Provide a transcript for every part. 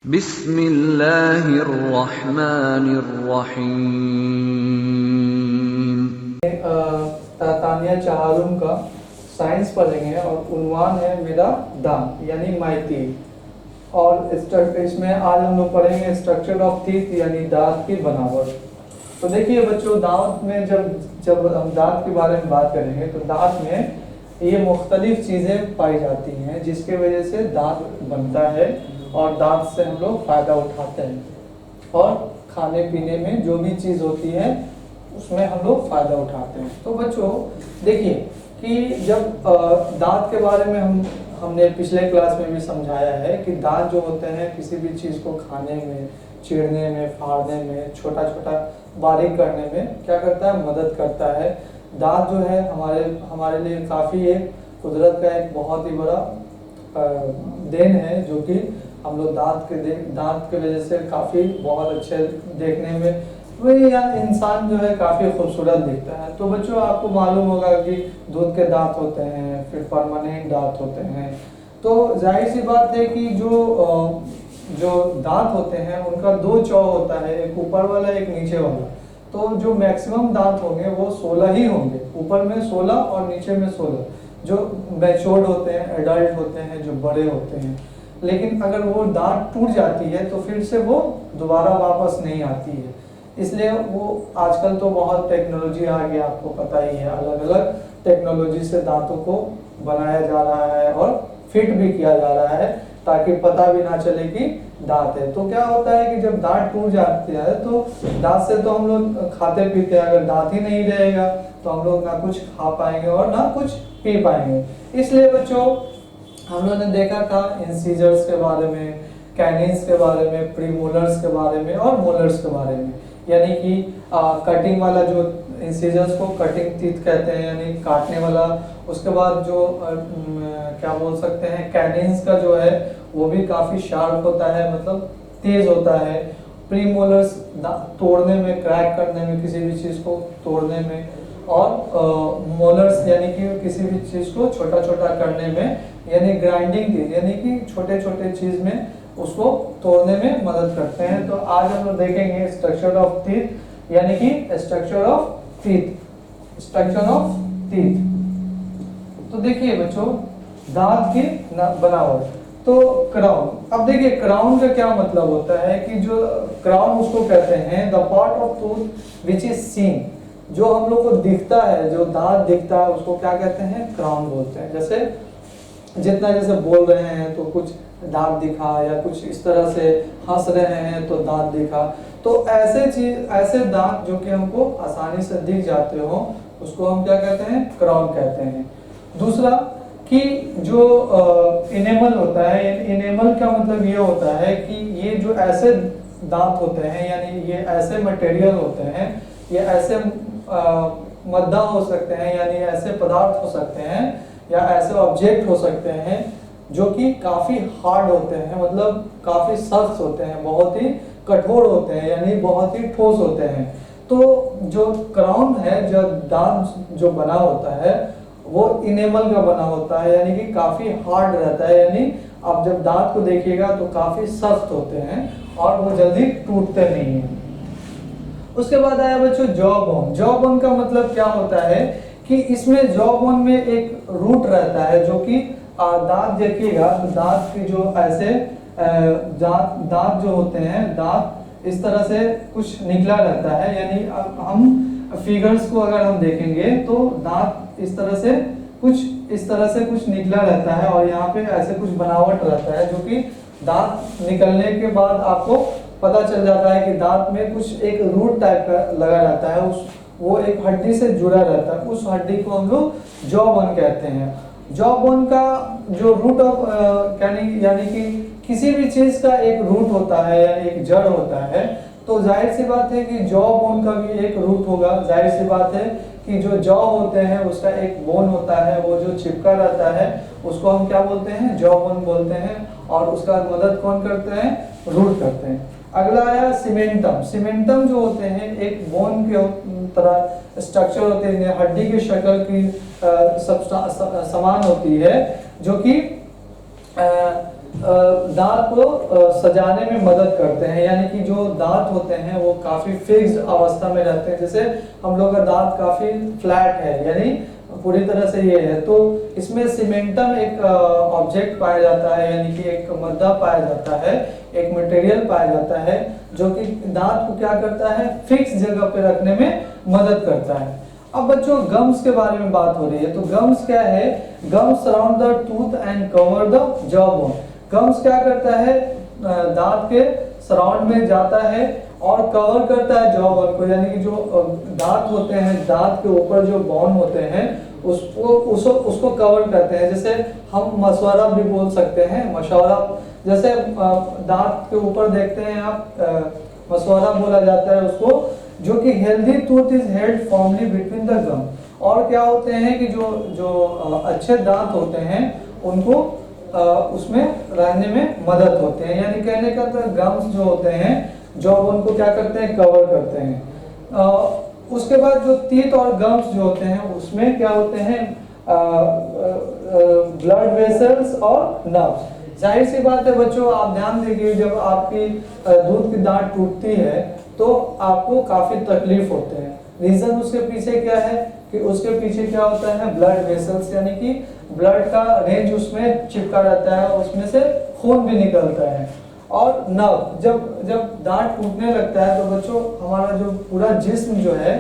बिस्मिल्लाहिर्रहमानिर्रहीम। तानिया चहारुम का साइंस पढ़ेंगे और उन्वान है मेरा दांत यानी माई टीथ। और इसमें आज हम लोग पढ़ेंगे स्ट्रक्चर ऑफ टीथ यानी दांत की बनावट। तो देखिए बच्चों, दांत में जब हम दांत के बारे में बात करेंगे तो दांत में ये मुख्तलिफ चीज़ें पाई जाती हैं जिसके वजह से दांत बनता है और दांत से हम लोग फ़ायदा उठाते हैं। और खाने पीने में जो भी चीज़ होती है उसमें हम लोग फ़ायदा उठाते हैं। तो बच्चों देखिए कि जब दांत के बारे में हमने पिछले क्लास में भी समझाया है कि दांत जो होते हैं किसी भी चीज़ को खाने में, चीरने में, फाड़ने में, छोटा छोटा बारीक करने में क्या करता है, मदद करता है। दांत जो है हमारे लिए काफ़ी एक कुदरत का एक बहुत ही बड़ा देन है, जो कि हम लोग दांत के वजह से काफ़ी बहुत अच्छे देखने में वही यार इंसान जो है काफ़ी खूबसूरत दिखता है। तो बच्चों आपको मालूम होगा कि दूध के दांत होते हैं, फिर परमानेंट दांत होते हैं। तो जाहिर सी बात है कि जो दांत होते हैं उनका दो चौ होता है, एक ऊपर वाला एक नीचे वाला। तो जो मैक्सिमम दांत होंगे वो 16 ही होंगे, ऊपर में 16 और नीचे में 16, जो मैच्योर्ड होते हैं, एडल्ट होते हैं, जो बड़े होते हैं। लेकिन अगर वो दांत टूट जाती है तो फिर से वो दोबारा वापस नहीं आती है। इसलिए वो आजकल तो बहुत टेक्नोलॉजी आ गई, आपको पता ही है, अलग अलग टेक्नोलॉजी से दांतों को बनाया जा रहा है और फिट भी किया जा रहा है ताकि पता भी ना चले कि दांत है। तो क्या होता है कि जब दांत टूट जाती है तो दांत से तो हम लोग खाते पीते हैं, अगर दांत ही नहीं रहेगा तो हम लोग ना कुछ खा पाएंगे और ना कुछ पी पाएंगे। इसलिए बच्चों हम लोगों ने देखा था इंसीजर्स के बारे में, कैनिन्स के बारे में, प्रीमोलर्स के बारे में और मोलर्स के बारे में। यानी कि कटिंग वाला जो इंसीजर्स को कटिंग टीथ कहते हैं यानी काटने वाला। उसके बाद जो क्या बोल सकते हैं, कैनिन्स का जो है वो भी काफ़ी शार्प होता है, मतलब तेज होता है। प्रीमोलर्स तोड़ने में, क्रैक करने में, किसी भी चीज़ को तोड़ने में। और मोलर्स यानी कि किसी भी चीज़ को छोटा छोटा करने में, यानी ग्राइंडिंग टीथ यानी कि छोटे छोटे चीज़ में उसको तोड़ने में मदद करते हैं। तो आज हम लोग देखेंगे स्ट्रक्चर ऑफ टीथ यानी कि स्ट्रक्चर ऑफ टीथ। तो देखिए बच्चों, दांत की बनावट। तो क्राउन, अब देखिए क्राउन का क्या मतलब होता है कि जो क्राउन उसको कहते हैं the part of tooth which is seen. जो हम लोग को दिखता है, जो दांत दिखता है उसको क्या कहते हैं, क्राउन बोलते हैं। जैसे जैसे बोल रहे हैं तो कुछ दांत दिखा, या कुछ इस तरह से हंस रहे हैं तो दांत दिखा। तो ऐसे दांत जो कि हमको आसानी से दिख जाते हो उसको हम क्या कहते हैं, क्राउन कहते हैं। दूसरा कि जो इनेमल होता है, इनेमल का मतलब ये होता है कि ये जो ऐसे दांत होते हैं यानी ये ऐसे मटेरियल होते हैं, ये ऐसे मद्दा हो सकते हैं यानी ऐसे पदार्थ हो सकते हैं या ऐसे ऑब्जेक्ट हो सकते हैं जो कि काफ़ी हार्ड होते हैं, मतलब काफ़ी सख्त होते हैं, बहुत ही कठोर होते हैं यानी बहुत ही ठोस होते हैं। तो जो क्राउन है, जो दांत जो बना होता है वो इनेमल का बना होता है यानी कि काफ़ी हार्ड रहता है। यानी आप जब दांत को देखिएगा तो काफ़ी सख्त होते हैं और वो जल्दी टूटते नहीं हैं। उसके बाद आया बच्चों जॉ बोन। जॉ बोन का मतलब क्या होता है कि इसमें जॉ बोन में एक रूट रहता है जो कि दांत देखिएगा तो दांत की जो ऐसे दांत जो होते हैं, दांत इस तरह से कुछ निकला रहता है। यानी हम फिगर्स को अगर हम देखेंगे तो दांत इस तरह से कुछ निकला रहता है और यहाँ पे ऐसे कुछ बनावट रहता है जो कि दांत निकलने के बाद आपको पता चल जाता है कि दांत में कुछ एक रूट टाइप का लगा रहता है, वो एक हड्डी से जुड़ा रहता है। उस हड्डी को हम लोग जॉ बोन कहते हैं। जॉ बोन का जो रूट ऑफ यानी कि किसी भी चीज का एक रूट होता है यानी एक जड़ होता है। तो जाहिर सी बात है कि जॉ बोन का भी एक रूट होगा। जाहिर सी बात है कि जो जॉ होते हैं उसका एक बोन होता है, वो जो चिपका रहता है उसको हम क्या बोलते हैं, जॉ बोन बोलते हैं। और उसका मदद कौन करते हैं, रूट करते हैं। अगला आया सीमेंटम। सीमेंटम जो होते हैं एक बोन के तरह स्ट्रक्चर होते हैं, हड्डी की शक्ल की समान होती है, जो कि दांत को सजाने में मदद करते हैं, यानी कि जो दांत होते हैं वो काफ़ी फिक्स्ड अवस्था में रहते हैं। जैसे हम लोग का दांत काफ़ी फ्लैट है, यानी पूरी तरह से ये है, तो इसमें सीमेंटम एक ऑब्जेक्ट पाया जाता है, यानी कि एक मद्दा पाया जाता है, एक मटेरियल पाया जाता है जो कि दांत को क्या करता है, फिक्स जगह पे रखने में मदद करता है। अब बच्चों गम्स के बारे में बात हो रही है, तो गम्स क्या है? Gums surround the tooth and cover the jaw bone. Gums क्या करता है? दांत के सराउंड में जाता है और कवर करता है जॉ बोन को, यानी कि जो दांत होते हैं, दांत के ऊपर जो बोन होते हैं उसको कवर करते हैं। जैसे हम मशवरा भी बोल सकते हैं, मशवरा, जैसे दांत के ऊपर देखते हैं आप, मशवरा बोला जाता है उसको, जो कि healthy tooth is held formally between the gum. और क्या होते हैं कि जो अच्छे दांत होते हैं उनको उसमें रहने में मदद होते हैं, यानी कहने का तो गम्स जो होते हैं जो उनको क्या करते हैं, कवर करते हैं। उसके बाद जो टीथ और गम्स जो होते हैं उसमें क्या होते हैं, ब्लड वेसल्स और नर्व्स। जाहिर सी बात है बच्चों, आप ध्यान देखिए, जब आपकी दूध की दांत टूटती है तो आपको काफी तकलीफ होते हैं। रीजन उसके पीछे क्या है कि उसके पीछे क्या होता है, ब्लड वेसल्स, यानी कि ब्लड का रेंज उसमें चिपका रहता है, उसमें से खून भी निकलता है। और नर्व, जब दांत टूटने लगता है तो बच्चों हमारा जो पूरा जिस्म जो है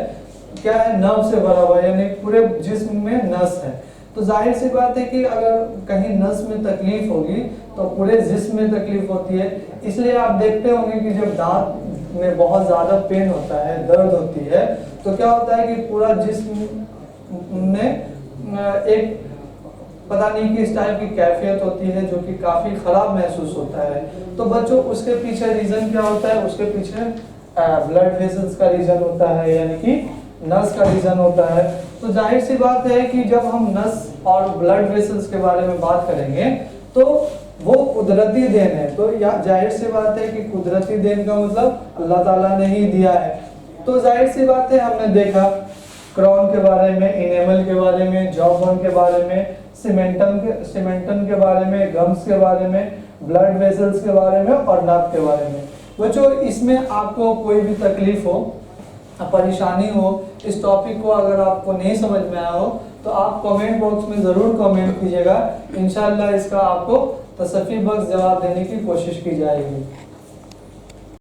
क्या है, नर्व से भरा हुआ है, यानी पूरे जिस्म में नस है। तो जाहिर सी बात है कि अगर कहीं नस में तकलीफ होगी तो पूरे जिस्म में तकलीफ होती है। इसलिए आप देखते होंगे कि जब दांत में बहुत ज्यादा पेन होता है, दर्द होती है, तो क्या होता है कि पूरा जिस्म में एक पता नहीं किस टाइप की कैफियत होती है जो कि काफी खराब महसूस होता है। तो बच्चों उसके पीछे रीजन क्या होता है, उसके पीछे ब्लड वेसल्स का रीजन होता है, यानी कि नस का रीजन होता है। तो जाहिर सी बात है कि जब हम नस और ब्लड वेसल्स के बारे में बात करेंगे तो वो कुदरती देन है। तो जाहिर सी बात है कि कुदरती देन का मतलब अल्लाह ताला ने ही दिया है। तो जाहिर सी बात है, हमने देखा क्राउन के बारे में, इनेमल के बारे में, जॉ बोन के बारे में, सीमेंटम के बारे में, गम्स के बारे में, ब्लड वेसल्स के बारे में और नर्व के बारे में। बच्चों इसमें आपको कोई भी तकलीफ हो, परेशानी हो, इस टॉपिक को अगर आपको नहीं समझ में आया हो तो आप कमेंट बॉक्स में ज़रूर कमेंट कीजिएगा। इंशाल्लाह इसका आपको तसफ़ी बख्श जवाब देने की कोशिश की जाएगी।